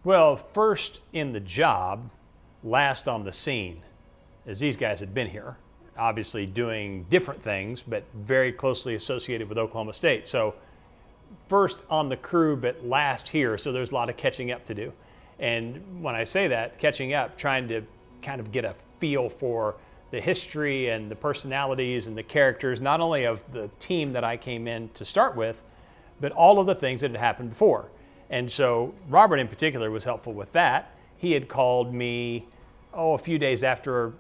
Well, first in the job, last on the scene, as these guys had been here, obviously doing different things, but very closely associated with Oklahoma State. So first on the crew, but last here, so there's a lot of catching up to do. And when I say that, catching up, trying to kind of get a feel for the history and the personalities and the characters, not only of the team that I came in to start with, but all of the things that had happened before. And so Robert in particular was helpful with that. He had called me, a few days after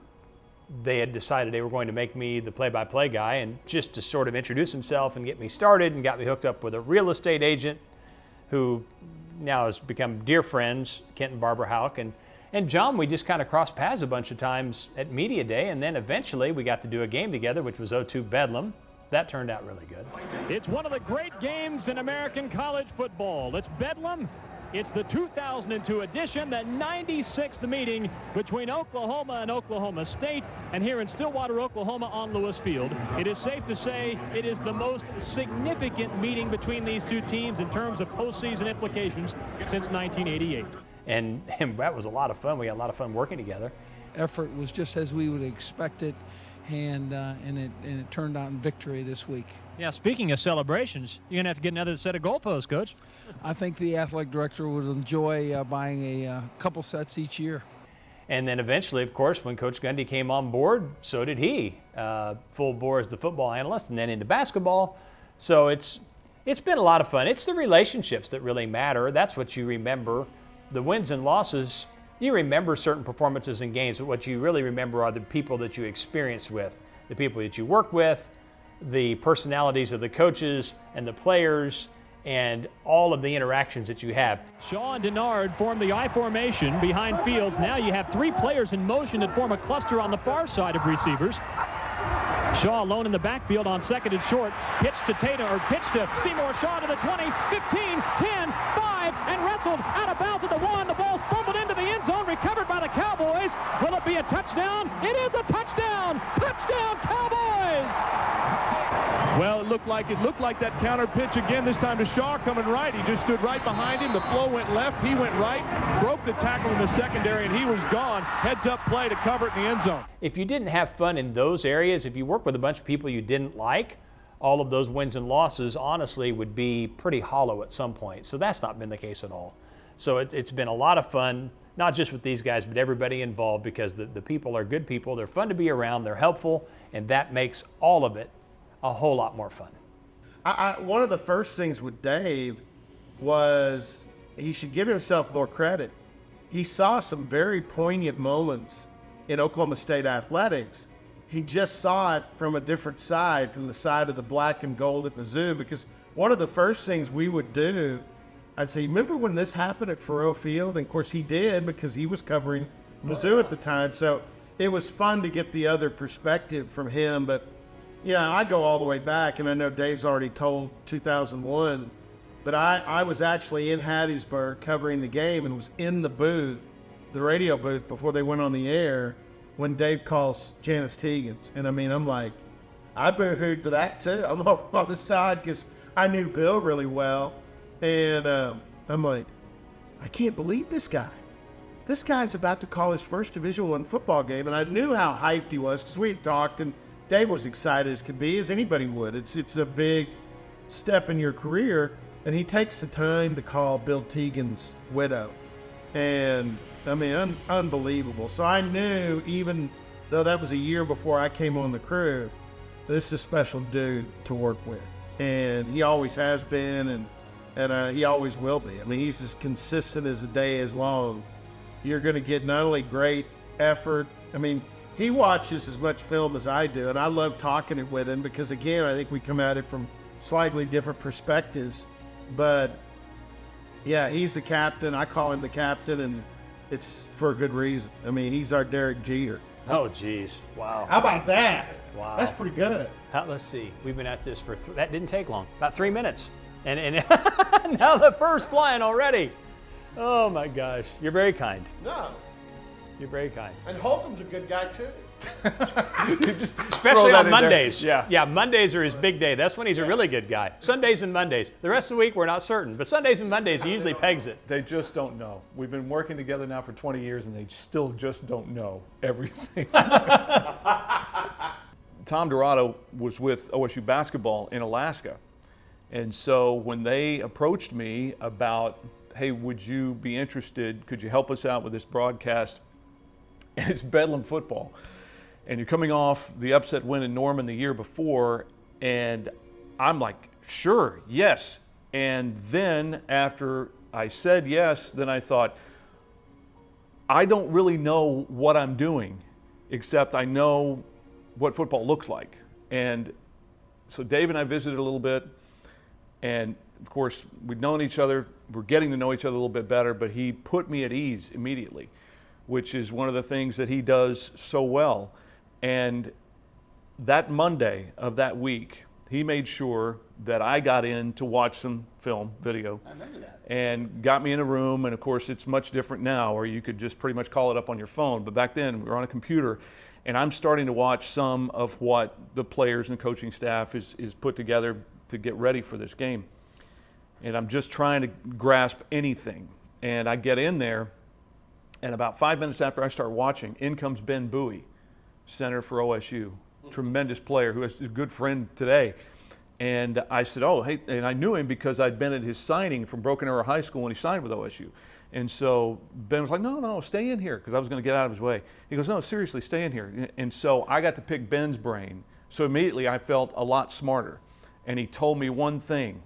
they had decided they were going to make me the play-by-play guy, and just to sort of introduce himself and get me started, and got me hooked up with a real estate agent who now has become dear friends, Kent and Barbara Houck. And John, we just kind of crossed paths a bunch of times at Media Day, and then eventually we got to do a game together, which was O2 Bedlam. That turned out really good. It's one of the great games in American college football. It's Bedlam. It's the 2002 edition, the 96th meeting between Oklahoma and Oklahoma State, and here in Stillwater, Oklahoma on Lewis Field. It is safe to say it is the most significant meeting between these two teams in terms of postseason implications since 1988. And that was a lot of fun. We had a lot of fun working together. Effort was just as we would expect it, and it turned out in victory this week. Yeah, speaking of celebrations, you're going to have to get another set of goalposts, Coach. I think the athletic director would enjoy buying a couple sets each year. And then eventually, of course, when Coach Gundy came on board, so did he. Full bore as the football analyst and then into basketball. So it's been a lot of fun. It's the relationships that really matter. That's what you remember. The wins and losses, you remember certain performances in games, but what you really remember are the people that you experience with, the people that you work with, the personalities of the coaches and the players, and all of the interactions that you have. Shaw and Denard form the I formation behind Fields. Now you have three players in motion that form a cluster on the far side of receivers. Shaw alone in the backfield on second and short. Pitch to Seymour Shaw to the 20, 15, 10, 5, and wrestled out of bounds at the 1. The ball's fumbled into the end zone, recovered by the Cowboys. Will it be a touchdown? It is a touchdown! Touchdown, Cowboys! Well, it looked like that counter pitch again, this time to Shaw coming right. He just stood right behind him. The flow went left, he went right, broke the tackle in the secondary, and he was gone. Heads up play to cover it in the end zone. If you didn't have fun in those areas, if you work with a bunch of people you didn't like, all of those wins and losses honestly would be pretty hollow at some point. So that's not been the case at all. So it's been a lot of fun, not just with these guys, but everybody involved, because the people are good people. They're fun to be around, they're helpful, and that makes all of it a whole lot more fun. One of the first things with Dave was he should give himself more credit. He saw some very poignant moments in Oklahoma State athletics. He just saw it from a different side, from the side of the black and gold at Mizzou, because one of the first things we would do, I'd say, remember when this happened at Faurot Field? And of course he did, because he was covering Mizzou at the time. So it was fun to get the other perspective from him. But yeah, I go all the way back, and I know Dave's already told 2001, but I was actually in Hattiesburg covering the game and was in the booth, the radio booth, before they went on the air when Dave calls Janice Tegans. And I mean, I'm like, I boo-hooed to that too. I'm on the side because I knew Bill really well. And I'm like, I can't believe this guy. This guy's about to call his first Division I football game. And I knew how hyped he was because we had talked, and Dave was excited as could be, as anybody would. It's a big step in your career, and he takes the time to call Bill Tegan's widow. And, I mean, unbelievable. So I knew, even though that was a year before I came on the crew, this is a special dude to work with. And he always has been, and he always will be. I mean, he's as consistent as the day is long. You're going to get not only great effort, I mean, he watches as much film as I do, and I love talking it with him because, again, I think we come at it from slightly different perspectives. But, yeah, he's the captain. I call him the captain, and it's for a good reason. I mean, he's our Derek Jeter. Oh, geez. Wow. How about that? Wow. That's pretty good. Let's see. We've been at this for, that didn't take long, about 3 minutes. And now the first flying already. Oh, my gosh. You're very kind. No. You're very kind. And Holcomb's a good guy, too. Especially on Mondays. Yeah. Mondays are his big day. That's when he's a really good guy. Sundays and Mondays. The rest of the week, we're not certain. But Sundays and Mondays, he usually pegs it. They just don't know. We've been working together now for 20 years, and they still just don't know everything. Tom Dorado was with OSU basketball in Alaska. And so when they approached me about, hey, would you be interested? Could you help us out with this broadcast? And it's Bedlam football. And you're coming off the upset win in Norman the year before. And I'm like, sure, yes. And then after I said yes, then I thought, I don't really know what I'm doing, except I know what football looks like. And so Dave and I visited a little bit. And of course, we'd known each other. We're getting to know each other a little bit better, but he put me at ease immediately, which is one of the things that he does so well. And that Monday of that week, he made sure that I got in to watch some film, video. I remember that. And got me in a room. And of course, it's much different now, where you could just pretty much call it up on your phone. But back then, we were on a computer. And I'm starting to watch some of what the players and coaching staff is put together to get ready for this game. And I'm just trying to grasp anything. And I get in there, and about 5 minutes after I start watching, in comes Ben Bowie, center for OSU, tremendous player who is a good friend today. And I said, oh, hey, and I knew him because I'd been at his signing from Broken Arrow High School when he signed with OSU. And so Ben was like, no, stay in here, because I was going to get out of his way. He goes, no, seriously, stay in here. And so I got to pick Ben's brain. So immediately I felt a lot smarter. And he told me one thing.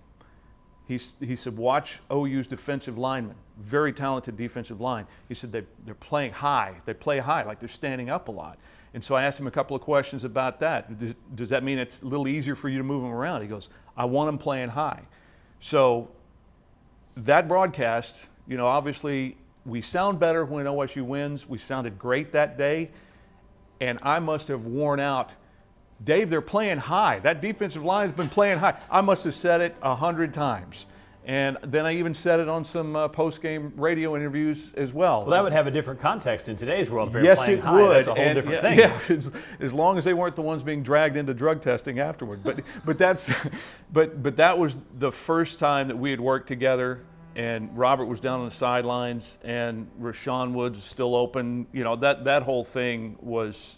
He said, watch OU's defensive linemen, very talented defensive line. He said they're playing high. They play high, like they're standing up a lot. And so I asked him a couple of questions about that. Does that mean it's a little easier for you to move them around? He goes, I want them playing high. So that broadcast, obviously we sound better when OSU wins. We sounded great that day. And I must have worn out, Dave, they're playing high. That defensive line has been playing high. I must have said it 100 times. And then I even said it on some post-game radio interviews as well. Well, that would have a different context in today's world. If they're yes, playing it high. would. That's a whole different thing. Yeah, as long as they weren't the ones being dragged into drug testing afterward. But that was the first time that we had worked together. And Robert was down on the sidelines, and Rashawn Woods was still open. That whole thing was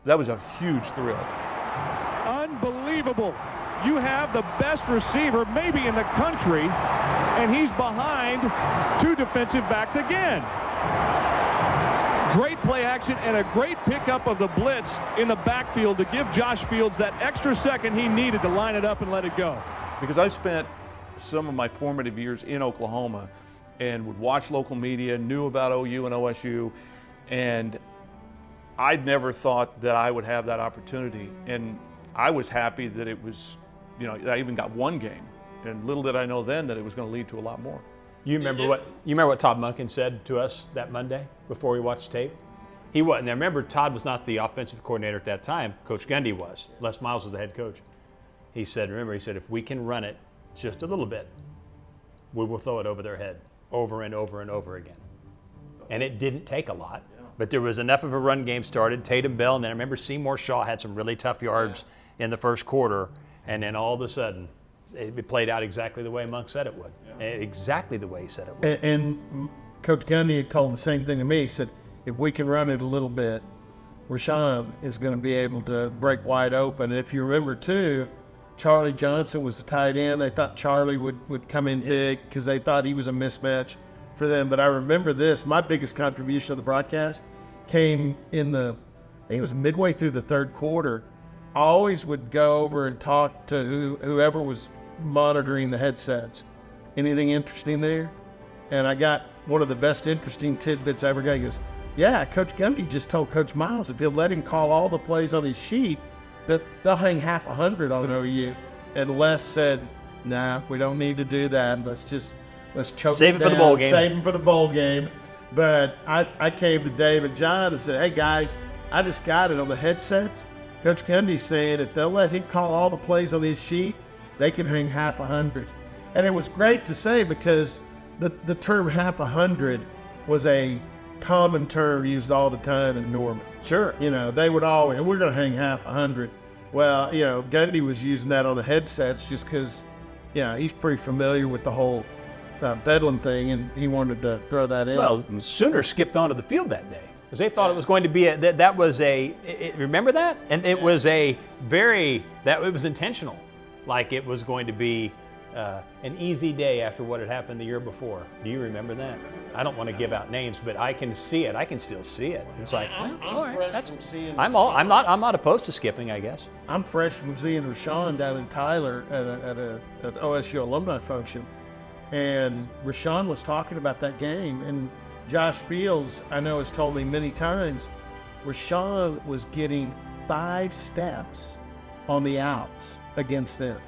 a huge thrill. Unbelievable. You have the best receiver maybe in the country, and he's behind two defensive backs again. Great play action and a great pickup of the blitz in the backfield to give Josh Fields that extra second he needed to line it up and let it go. Because I spent some of my formative years in Oklahoma and would watch local media, knew about OU and OSU, and I'd never thought that I would have that opportunity. And I was happy that it was, I even got one game. And little did I know then that it was going to lead to a lot more. You remember what Todd Monken said to us that Monday before we watched tape? He wasn't there. Remember, Todd was not the offensive coordinator at that time. Coach Gundy was. Les Miles was the head coach. He said, if we can run it just a little bit, we will throw it over their head over and over and over again. And it didn't take a lot, but there was enough of a run game started. Tatum Bell, and then I remember Seymour Shaw had some really tough yards in the first quarter, and then all of a sudden, it played out exactly the way Monk said it would. Exactly the way he said it would. And Coach Gundy told the same thing to me. He said, if we can run it a little bit, Rashawn is going to be able to break wide open. And if you remember, too, Charlie Johnson was the tight end. They thought Charlie would come in big because they thought he was a mismatch for them. But I remember this. My biggest contribution to the broadcast came in I think it was midway through the third quarter. I always would go over and talk to whoever was monitoring the headsets. Anything interesting there? And I got one of the best interesting tidbits I ever got. He goes, yeah, Coach Gundy just told Coach Miles if he'll let him call all the plays on his sheet, that they'll hang half 100 on OU. And Les said, nah, we don't need to do that. Let's choke Save it for the bowl game. Save him for the bowl game. But I came to Dave and John and said, hey, guys, I just got it on the headsets. Coach Gundy's saying if they'll let him call all the plays on his sheet, they can hang half 100. And it was great to say because the term half 100 was a common term used all the time in Norman. Sure. You know, they would always, we're going to hang half 100. Well, you know, Gundy was using that on the headsets just because, he's pretty familiar with the whole Bedlam thing, and he wanted to throw that in. Well, Sooners skipped onto the field that day because they thought it was going to be remember that? And it was it was intentional. Like it was going to be an easy day after what had happened the year before. Do you remember that? I don't want to give out names, but I can see it. I can still see it. It's like, I'm not opposed to skipping, I guess. I'm fresh from seeing Rashawn down in Tyler at an OSU alumni function, and Rashawn was talking about that game, and Josh Fields, I know, has told me many times, Rashawn was getting 5 steps on the outs against them.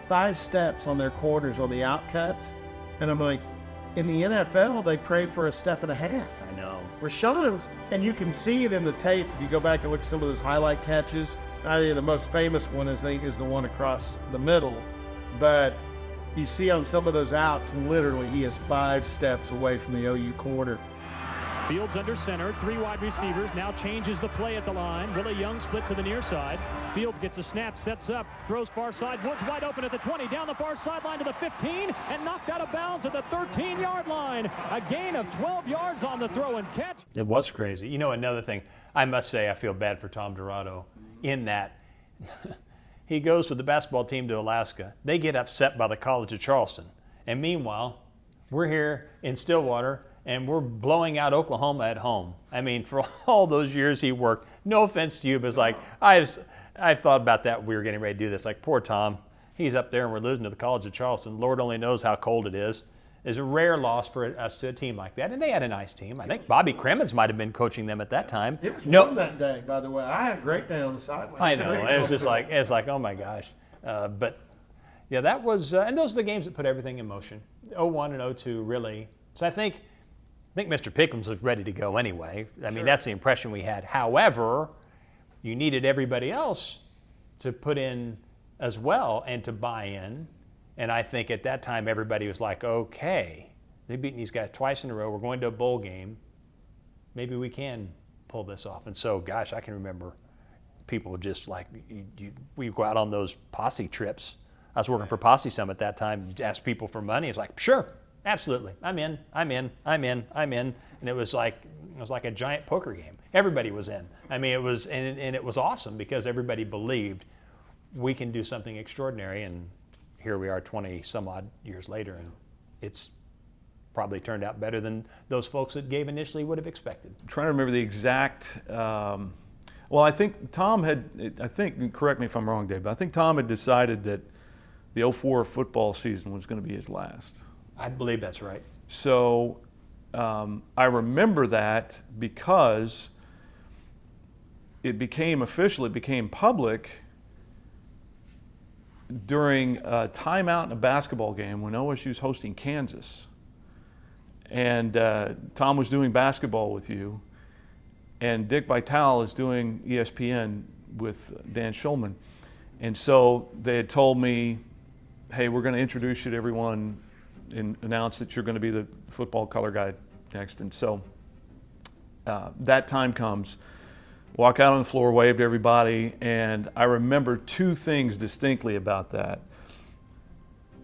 5 steps on their quarters on the out cuts. And I'm like, in the NFL, they pray for a step and a half. I know. Rashawn's, and you can see it in the tape if you go back and look at some of those highlight catches. I think the most famous one is the one across the middle. But you see on some of those outs, literally he is 5 steps away from the OU quarter. Fields under center, 3 wide receivers, now changes the play at the line. Willie Young split to the near side. Fields gets a snap, sets up, throws far side. Woods wide open at the 20, down the far sideline to the 15, and knocked out of bounds at the 13-yard line. A gain of 12 yards on the throw and catch. It was crazy. You know, another thing, I must say I feel bad for Tom Dorado in that he goes with the basketball team to Alaska. They get upset by the College of Charleston. And meanwhile, we're here in Stillwater, and we're blowing out Oklahoma at home. I mean, for all those years he worked, no offense to you, but it's like, I've thought about that when we were getting ready to do this. Like, poor Tom, he's up there and we're losing to the College of Charleston. Lord only knows how cold it is. It's a rare loss for us to a team like that. And they had a nice team. I think Bobby Cremens might have been coaching them at that time. It was warm that day, by the way. I had a great day on the sideline. I know. It was just like, oh my gosh. But yeah, that was, and those are the games that put everything in motion. 01 and 02 really. So I think Mr. Pickens was ready to go anyway. I mean, that's the impression we had. However, you needed everybody else to put in as well and to buy in. And I think at that time, everybody was like, okay, they've beaten these guys twice in a row. We're going to a bowl game. Maybe we can pull this off. And so, gosh, I can remember people were just like, we go out on those posse trips. I was working for Posse Summit at that time. You'd ask people for money. It's like, sure. Absolutely. I'm in. And it was like a giant poker game. Everybody was in. I mean, it was, and it was awesome because everybody believed we can do something extraordinary. And here we are 20 some odd years later, and it's probably turned out better than those folks that gave initially would have expected. I'm trying to remember the exact, well, I think Tom correct me if I'm wrong, Dave, but I think Tom had decided that the 04 football season was going to be his last. I believe that's right. So I remember that because it became public during a timeout in a basketball game when OSU was hosting Kansas. And Tom was doing basketball with you, and Dick Vitale is doing ESPN with Dan Schulman. And so they had told me, hey, we're going to introduce you to everyone and announce that you're going to be the football color guy next. And so that time comes, walk out on the floor, wave to everybody, and I remember 2 things distinctly about that.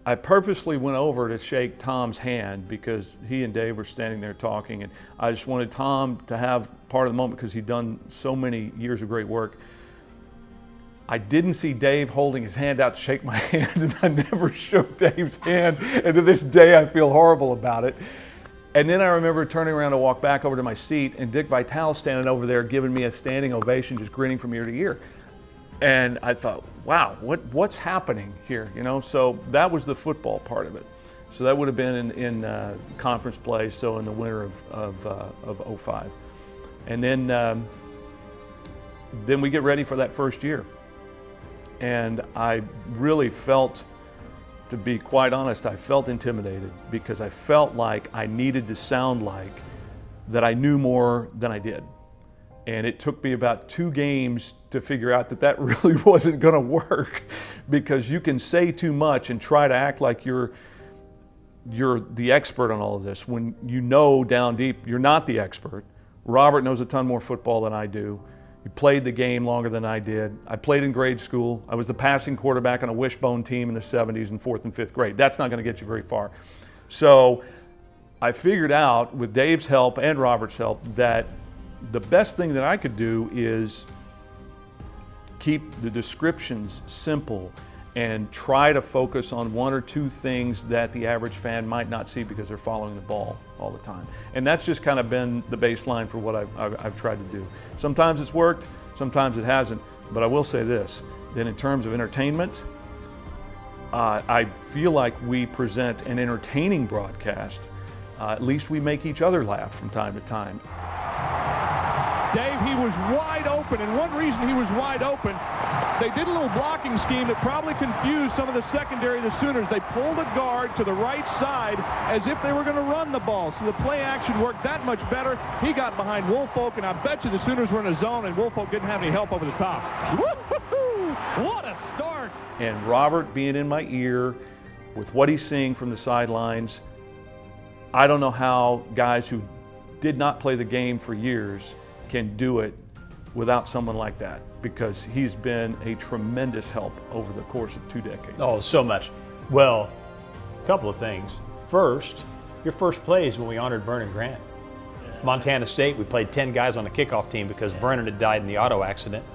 I purposely went over to shake Tom's hand because he and Dave were standing there talking, and I just wanted Tom to have part of the moment because he'd done so many years of great work. I didn't see Dave holding his hand out to shake my hand, and I never shook Dave's hand, and to this day I feel horrible about it. And then I remember turning around to walk back over to my seat, and Dick Vitale standing over there giving me a standing ovation, just grinning from ear to ear. And I thought, wow, what's happening here? You know, so that was the football part of it. So that would have been in conference play, so in the winter of 05. And then we get ready for that first year. And I really felt, to be quite honest, I felt intimidated because I felt like I needed to sound like that I knew more than I did. And it took me about 2 games to figure out that really wasn't going to work, because you can say too much and try to act like you're the expert on all of this when you know down deep you're not the expert. Robert knows a ton more football than I do. He played the game longer than I did. I played in grade school. I was the passing quarterback on a wishbone team in the 70s in 4th and 5th grade. That's not going to get you very far. So I figured out with Dave's help and Robert's help that the best thing that I could do is keep the descriptions simple and try to focus on one or two things that the average fan might not see because they're following the ball all the time. And that's just kind of been the baseline for what I've tried to do. Sometimes it's worked, sometimes it hasn't, but I will say this, that in terms of entertainment, I feel like we present an entertaining broadcast. At least we make each other laugh from time to time. Dave, he was wide open, and one reason he was wide open, they did a little blocking scheme that probably confused some of the secondary of the Sooners. They pulled a guard to the right side as if they were going to run the ball, so the play action worked that much better. He got behind Woolfolk, and I bet you the Sooners were in a zone, and Woolfolk didn't have any help over the top. Woo-hoo-hoo! What a start! And Robert being in my ear with what he's seeing from the sidelines, I don't know how guys who did not play the game for years can do it without someone like that, because he's been a tremendous help over the course of 2 decades. Oh, so much. Well, a couple of things. First, your first play is when we honored Vernon Grant. Montana State, we played 10 guys on the kickoff team because Vernon had died in the auto accident,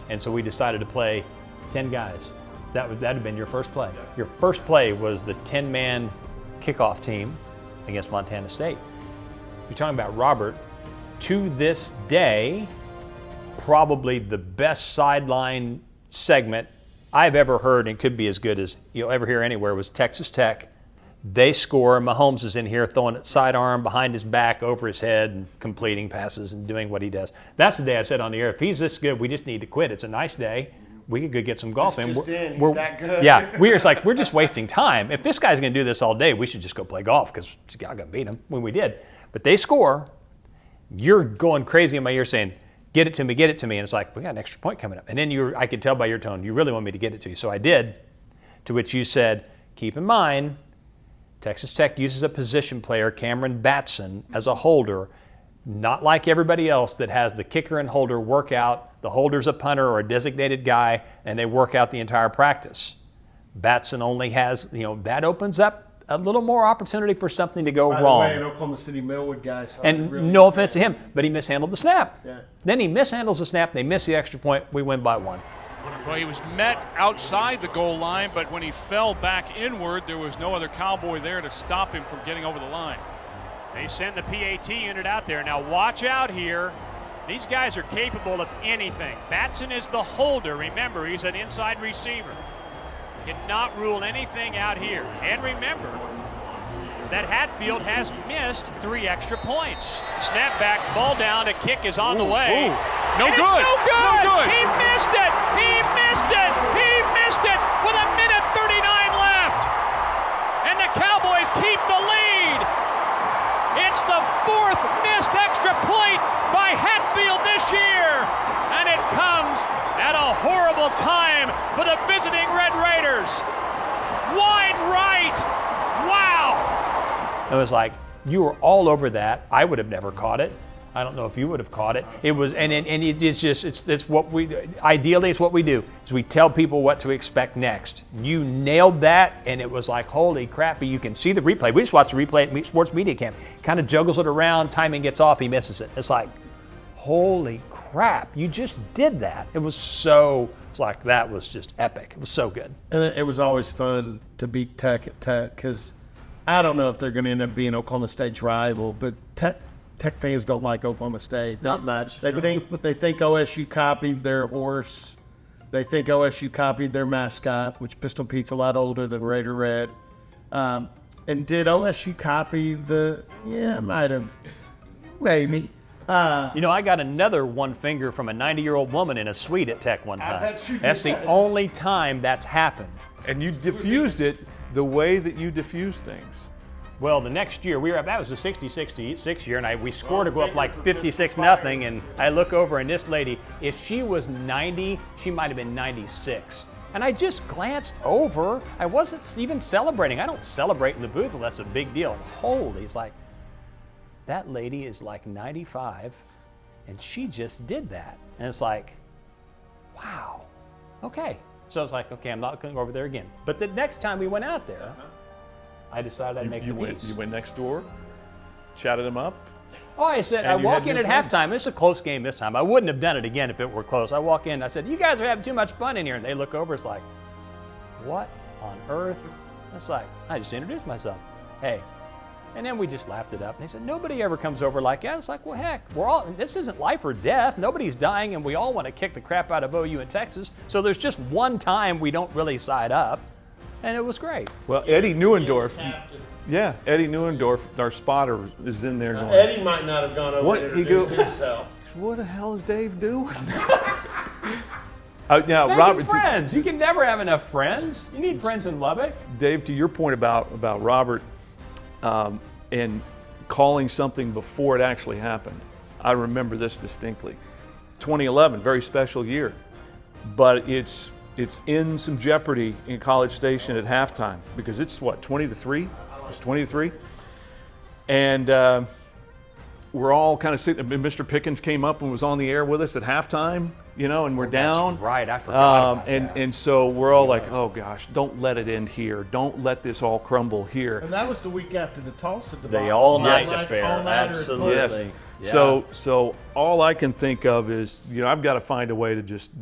and so we decided to play 10 guys. That'd have been your first play. Your first play was the 10-man kickoff team against Montana State. You're talking about Robert. To this day, probably the best sideline segment I've ever heard, and could be as good as you'll ever hear anywhere, was Texas Tech. They score, Mahomes is in here throwing it sidearm behind his back, over his head, and completing passes and doing what he does. That's the day I said on the air, if he's this good, we just need to quit. It's a nice day. We could go get some golf in. He's that good. Yeah, we're just wasting time. If this guy's going to do this all day, we should just go play golf because I'm going to beat him when we did. But they score. You're going crazy in my ear saying, get it to me, get it to me. And it's like, we got an extra point coming up. And then I could tell by your tone, you really want me to get it to you. So I did, to which you said, keep in mind, Texas Tech uses a position player, Cameron Batson, as a holder, not like everybody else that has the kicker and holder work out. The holder's a punter or a designated guy, and they work out the entire practice. Batson only has, that opens up a little more opportunity for something to go wrong. By the way, an Oklahoma City Millwood guy. And really no offense to him, but he mishandled the snap. Yeah. Then he mishandles the snap, they miss the extra point, we win by 1. Well, he was met outside the goal line, but when he fell back inward, there was no other Cowboy there to stop him from getting over the line. They send the PAT unit out there. Now watch out here. These guys are capable of anything. Batson is the holder. Remember, he's an inside receiver. Cannot rule anything out here. And remember that Hatfield has missed 3 extra points. Snap back, ball down, a kick is on the way. No And good. It's no good. No good. He missed it. He missed it. He missed it with 1:39 left. And the Cowboys keep the lead. It's the 4th missed extra point by Hatfield this year. And it comes at a horrible time for the visiting Red Raiders. Wide right. Wow. It was like, you were all over that. I would have never caught it. I don't know if you would have caught it. It was, and it's just, it's what we, ideally it's what we do, is we tell people what to expect next. You nailed that, and it was like, holy crap, but you can see the replay. We just watched the replay at Sports Media Camp. Kind of juggles it around, timing gets off, he misses it. It's like, holy crap, you just did that. It was so, it's like, that was just epic. It was so good. And it was always fun to beat Tech at Tech, because I don't know if they're going to end up being Oklahoma State's rival, but Tech fans don't like Oklahoma State. Not much. They think OSU copied their horse. They think OSU copied their mascot, which Pistol Pete's a lot older than Raider Red. And did OSU copy might have. Maybe. I got another one finger from a 90-year-old woman in a suite at Tech one time. I bet you did. That's the only time that's happened. And you diffused it the way that you diffuse things. Well, the next year, that was the 60-66 year, and we scored to go up like 56-0, and I look over, and this lady, if she was 90, she might have been 96. And I just glanced over. I wasn't even celebrating. I don't celebrate in the booth, well, that's a big deal. Holy, it's like, that lady is like 95. And she just did that. And it's like, wow, okay. So I was like, okay, I'm not going to go over there again. But the next time we went out there, I decided I'd make the peace. You went next door, chatted them up. Oh, I said, I walk in at halftime. It's a close game this time. I wouldn't have done it again if it were close. I walk in, I said, you guys are having too much fun in here. And they look over, it's like, what on earth? It's like, I just introduced myself. Hey. And then we just laughed it up. And they said, nobody ever comes over like that. It's like, well, heck, this isn't life or death. Nobody's dying, and we all want to kick the crap out of OU in Texas. So there's just one time we don't really side up, and it was great. Well, Eddie Neuendorf, Eddie Neuendorf, our spotter, is in there going. Eddie might not have gone over and introduced himself. What the hell is Dave doing? Now, Robert, friends. You can never have enough friends. You need friends in Lubbock. Dave, to your point about Robert, and calling something before it actually happened. I remember this distinctly. 2011, very special year, but it's in some jeopardy in College Station at halftime because it's what, 20-3? It's 20-3, and we're all kind of sitting. Mr. Pickens came up and was on the air with us at halftime, and we're down. That's right, I forgot about that. And so we're all like, oh gosh, don't let it end here. Don't let this all crumble here. And that was the week after the Tulsa debacle. The all-night affair, absolutely. Yes. Yeah. So all I can think of is, I've got to find a way to just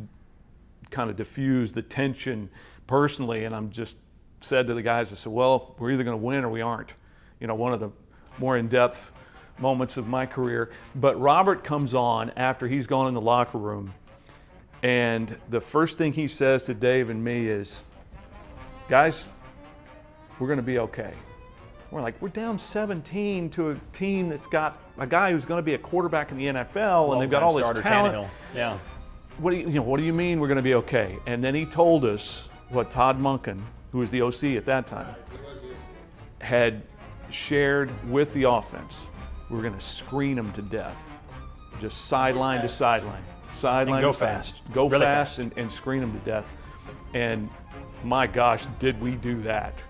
kind of diffuse the tension personally, and I'm just said to the guys, I said, well, we're either going to win or we aren't. One of the more in-depth moments of my career. But Robert comes on after he's gone in the locker room, and the first thing he says to Dave and me is, guys, we're going to be okay. We're like, we're down 17 to a team that's got a guy who's going to be a quarterback in the NFL, and they've got all this talent. Tannehill. Yeah. What do you mean we're going to be okay? And then he told us what Todd Monken, who was the OC at that time, had shared with the offense. We're going to screen them to death, just sideline to sideline, sideline and go to sideline. fast, go really fast, and screen them to death. And my gosh, did we do that?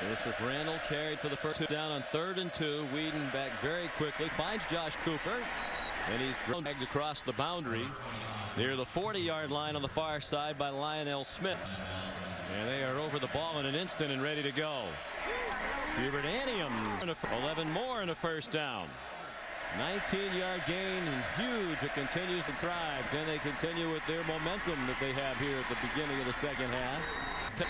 Joseph Randall carried for the first down on 3rd and 2. Whedon back very quickly, finds Josh Cooper, and he's dragged across the boundary near the 40-yard line on the far side by Lionel Smith. And they are over the ball in an instant and ready to go. Hubert Anium, 11 more and a first down. 19-yard gain and huge. It continues to thrive. Can they continue with their momentum that they have here at the beginning of the second half?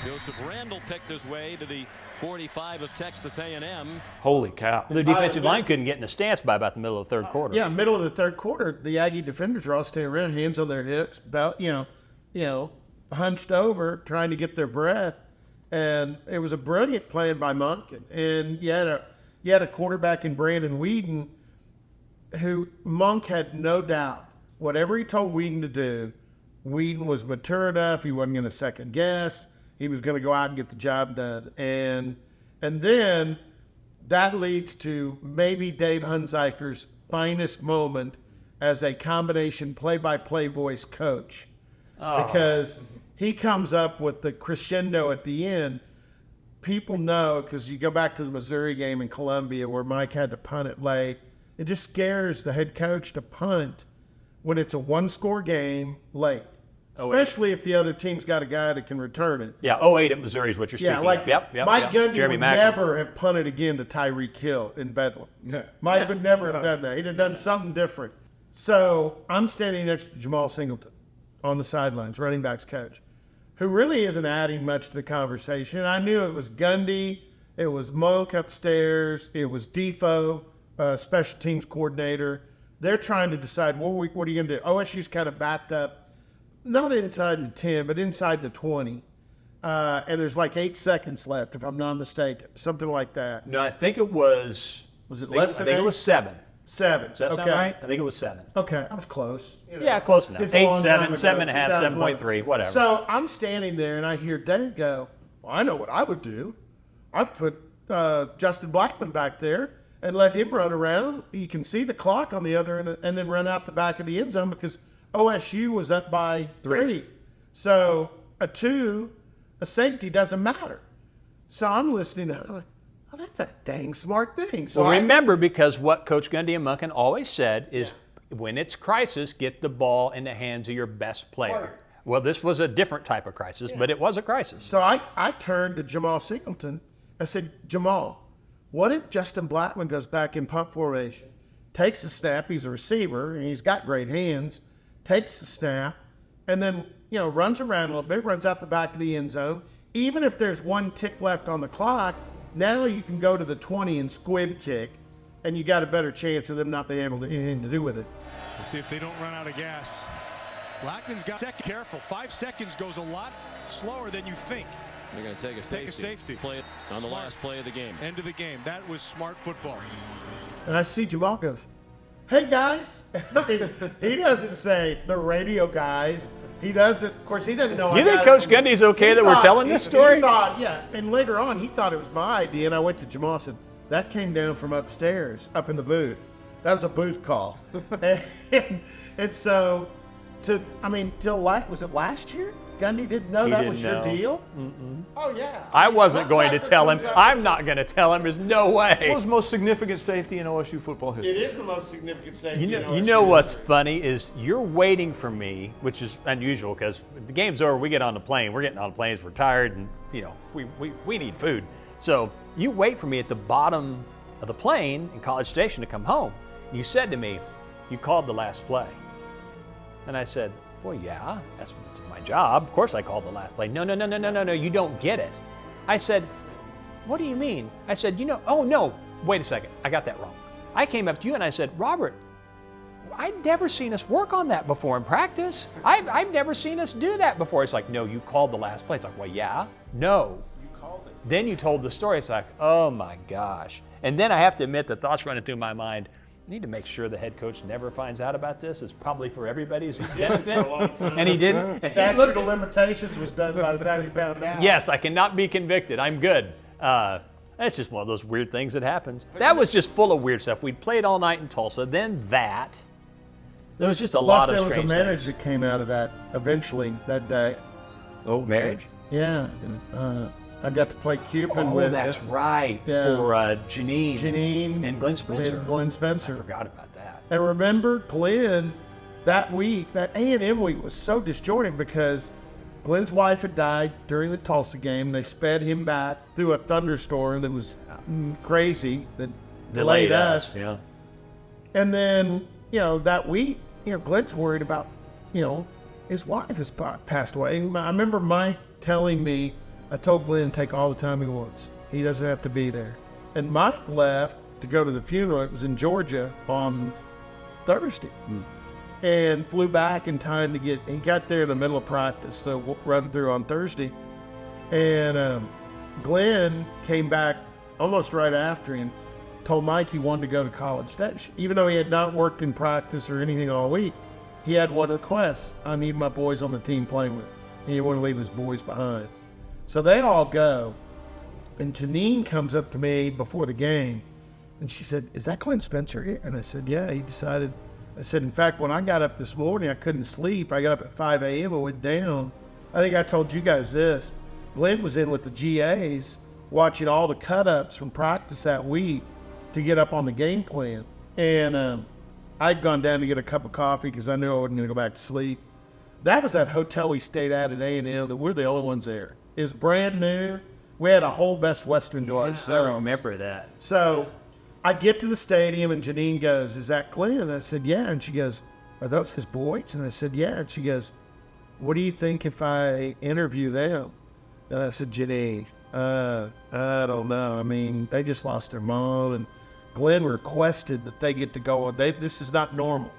Joseph Randall picked his way to the 45 of Texas A&M. Holy cow. The defensive line couldn't get in a stance by about the middle of the third quarter. Yeah, middle of the third quarter, the Aggie defenders are all standing around, hands on their hips, about hunched over, trying to get their breath. And it was a brilliant play by Monken. And you had a quarterback in Brandon Whedon who Monk had no doubt. Whatever he told Whedon to do, Whedon was mature enough. He wasn't going to second guess. He was going to go out and get the job done. And then that leads to maybe Dave Hunziker's finest moment as a combination play-by-play voice coach. Because he comes up with the crescendo at the end. People know, because you go back to the Missouri game in Columbia where Mike had to punt it late, it just scares the head coach to punt when it's a one-score game late. Especially if the other team's got a guy that can return it. Yeah, 08 at Missouri is what you're speaking of. Yep, Mike Gundy Jeremy would Macklin. never have punted again to Tyreek Hill in Bedlam. Mike would never have done that. He'd have done something different. So I'm standing next to Jamal Singleton on the sidelines, running backs coach, who really isn't adding much to the conversation. I knew it was Gundy, it was Monk upstairs, it was Defo, special teams coordinator. They're trying to decide, what are you going to do? OSU's kind of backed up. Not inside the 10, but inside the 20. And there's like 8 seconds left, if I'm not mistaken. Something like that. No, I think it was. Was it less than 8? I think it was 7. 7. Does that sound right? I think it was 7. Okay, I was close. Yeah, close enough. It's a 8, long 7, time ago, 7.5, 7.3, whatever. So I'm standing there and I hear Dave go, well, I know what I would do. I'd put Justin Blackman back there and let him run around. You can see the clock on the other end and then run out the back of the end zone because OSU was up by 3. So a safety doesn't matter. So I'm listening to it. I'm like, oh, that's a dang smart thing. So remember, because what Coach Gundy and Monken always said is when it's crisis, get the ball in the hands of your best player. Right. Well, this was a different type of crisis, but it was a crisis. So I turned to Jamal Singleton. I said, Jamal, what if Justin Blackman goes back in punt formation, takes the snap, he's a receiver, and he's got great hands, takes the snap, and then, runs around a little bit, runs out the back of the end zone. Even if there's one tick left on the clock, now you can go to the 20 and squib kick, and you got a better chance of them not being able to anything to do with it. We'll see if they don't run out of gas. Blackman's got second. Careful. 5 seconds goes a lot slower than you think. They're going to take a safety. Play it on the last play of the game. End of the game. That was smart football. And I see Jamal goes, hey, guys. He doesn't say the radio guys. He doesn't. Of course, he doesn't know. You think Coach Gundy's okay that we're telling this story? He thought, yeah. And later on, he thought it was my idea. And I went to Jamal and said, that came down from upstairs, up in the booth. That was a booth call. and so, was it last year? Gundy didn't know that was your deal? Mm-mm. Oh, yeah. I wasn't going to tell him. I'm not going to tell him. There's no way. It was the most significant safety in OSU football history. It is the most significant safety in OSU You know what's funny is you're waiting for me, which is unusual because the game's over, we get on the plane. We're getting on the planes, we're tired, and we need food. So you wait for me at the bottom of the plane in College Station to come home. You said to me, you called the last play. And I said, well, yeah, that's my job. Of course I called the last play. No, you don't get it. I said, what do you mean? I said, oh, no, wait a second. I got that wrong. I came up to you and I said, Robert, I'd never seen us work on that before in practice. I've never seen us do that before. It's like, no, you called the last play. It's like, well, yeah, no. You called it. Then you told the story. It's like, oh, my gosh. And then I have to admit the thoughts running through my mind, I need to make sure the head coach never finds out about this. It's probably for everybody's benefit. And he didn't. Statute of limitations was done by the time he found out. Yes, I cannot be convicted. I'm good. That's just one of those weird things that happens. That was just full of weird stuff. We'd played all night in Tulsa. Then that. There was just a lot of strange things. There was a marriage that came out of that eventually that day. Oh, marriage? Yeah. I got to play Cupid with. Oh, that's right. Yeah. For Janine and Glenn Spencer. Glenn Spencer. I forgot about that. And remember, Glenn, that week, that A&M week was so disjointed because Glenn's wife had died during the Tulsa game. They sped him back through a thunderstorm that was crazy that delayed us. Yeah. And then, that week, Glenn's worried about, his wife has passed away. And I remember Mike telling me, I told Glenn to take all the time he wants. He doesn't have to be there. And Mike left to go to the funeral. It was in Georgia on Thursday. And flew back in time he got there in the middle of practice, so we'll run through on Thursday. And Glenn came back almost right after him, told Mike he wanted to go to College Station. Even though he had not worked in practice or anything all week, he had one request. I need my boys on the team playing with. He didn't want to leave his boys behind. So they all go, and Janine comes up to me before the game, and she said, is that Glenn Spencer here? And I said, yeah, he decided. I said, in fact, when I got up this morning, I couldn't sleep. I got up at 5 a.m. and went down. I think I told you guys this. Glenn was in with the GAs watching all the cut-ups from practice that week to get up on the game plan. And I'd gone down to get a cup of coffee because I knew I wasn't going to go back to sleep. That was that hotel we stayed at A&M that we're the only ones there. It was brand new. We had a whole Best Western to ourselves. I remember that. So I get to the stadium and Janine goes, is that Glenn? And I said, yeah. And she goes, are those his boys? And I said, yeah. And she goes, what do you think if I interview them? And I said, Janine, I don't know. I mean, they just lost their mom. And Glenn requested that they get to go on. This is not normal.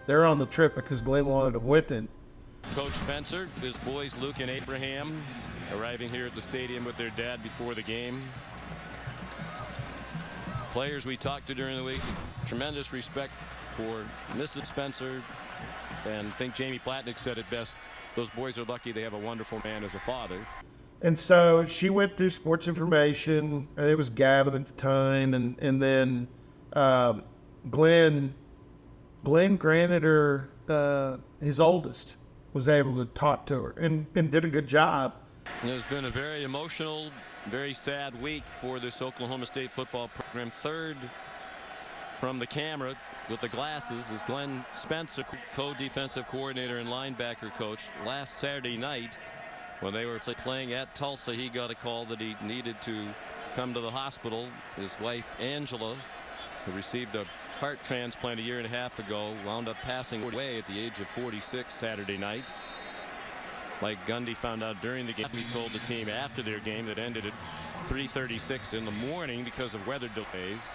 They're on the trip because Glenn wanted them with him. Coach Spencer, his boys Luke and Abraham, arriving here at the stadium with their dad before the game. Players we talked to during the week, tremendous respect for Mrs. Spencer, and I think Jamie Platnick said it best, those boys are lucky they have a wonderful man as a father. And so she went through sports information. It was Gavin at the time, and then Glenn granted her, his oldest, was able to talk to her and did a good job. It's been a very emotional, very sad week for this Oklahoma State football program. Third from the camera with the glasses is Glenn Spencer, co-defensive coordinator and linebacker coach. Last Saturday night, when they were playing at Tulsa, he got a call that he needed to come to the hospital. His wife, Angela, who received a heart transplant a year and a half ago, wound up passing away at the age of 46 Saturday night. Mike Gundy found out during the game. He told the team after their game that ended at 3:36 in the morning because of weather delays.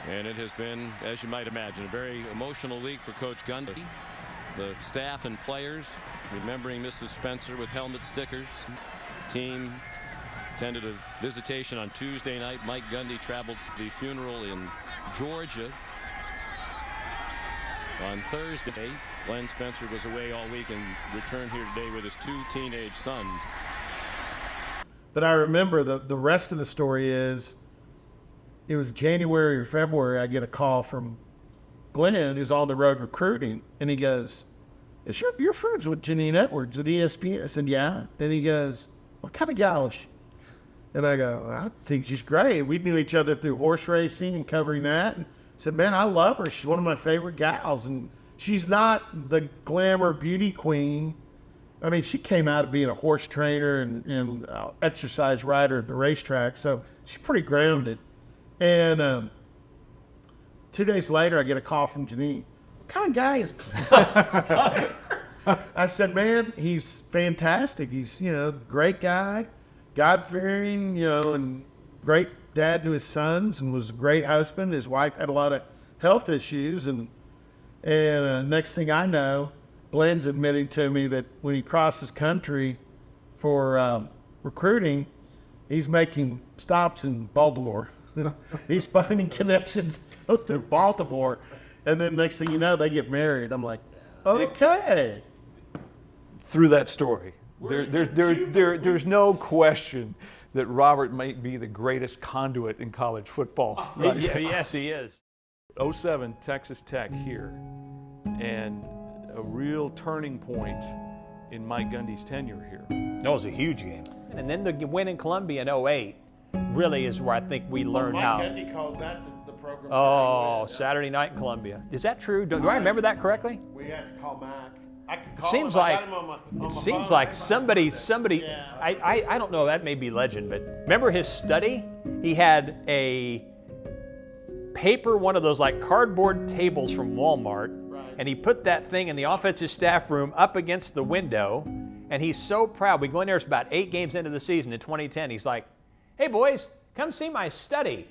And it has been, as you might imagine, a very emotional week for Coach Gundy. The staff and players remembering Mrs. Spencer with helmet stickers. Team attended a visitation on Tuesday night. Mike Gundy traveled to the funeral in Georgia. On Thursday, Glenn Spencer was away all week and returned here today with his 2 teenage sons. But I remember the rest of the story is, it was January or February, I get a call from Glenn, who's on the road recruiting, and he goes, you're friends with Janine Edwards at ESPN? I said, yeah. Then he goes, what kind of gal is she? And I go, I think she's great. We knew each other through horse racing and covering that. And I said, man, I love her. She's one of my favorite gals. And she's not the glamour beauty queen. I mean, she came out of being a horse trainer and exercise rider at the racetrack, so she's pretty grounded. And 2 days later, I get a call from Janine. What kind of guy is I said, man, he's fantastic. He's, great guy, God-fearing, and great dad to his sons, and was a great husband. His wife had a lot of health issues, and next thing I know, Glenn's admitting to me that when he crosses country for recruiting, he's making stops in Baltimore. He's finding connections to Baltimore, and then next thing you know, they get married. I'm like, okay. Through that story, there's no question that Robert might be the greatest conduit in college football. Right? Yes, he is. 07 Texas Tech here, and a real turning point in Mike Gundy's tenure here. That was a huge game. And then the win in Columbia in 08 really is where I think we learned how. Mike Gundy calls that the program. Oh, Saturday night in Columbia. Is that true? Do I remember that correctly? We had to call Mac. I could call seems him. like I got him on my seems phone. like somebody. Yeah. I don't know. That may be legend, but remember his study? He had a paper, one of those like cardboard tables from Walmart, Right. and he put that thing in the offensive staff room up against the window, and he's so proud. We go in there, it's about 8 games into the season in 2010. He's like, hey boys, come see my study.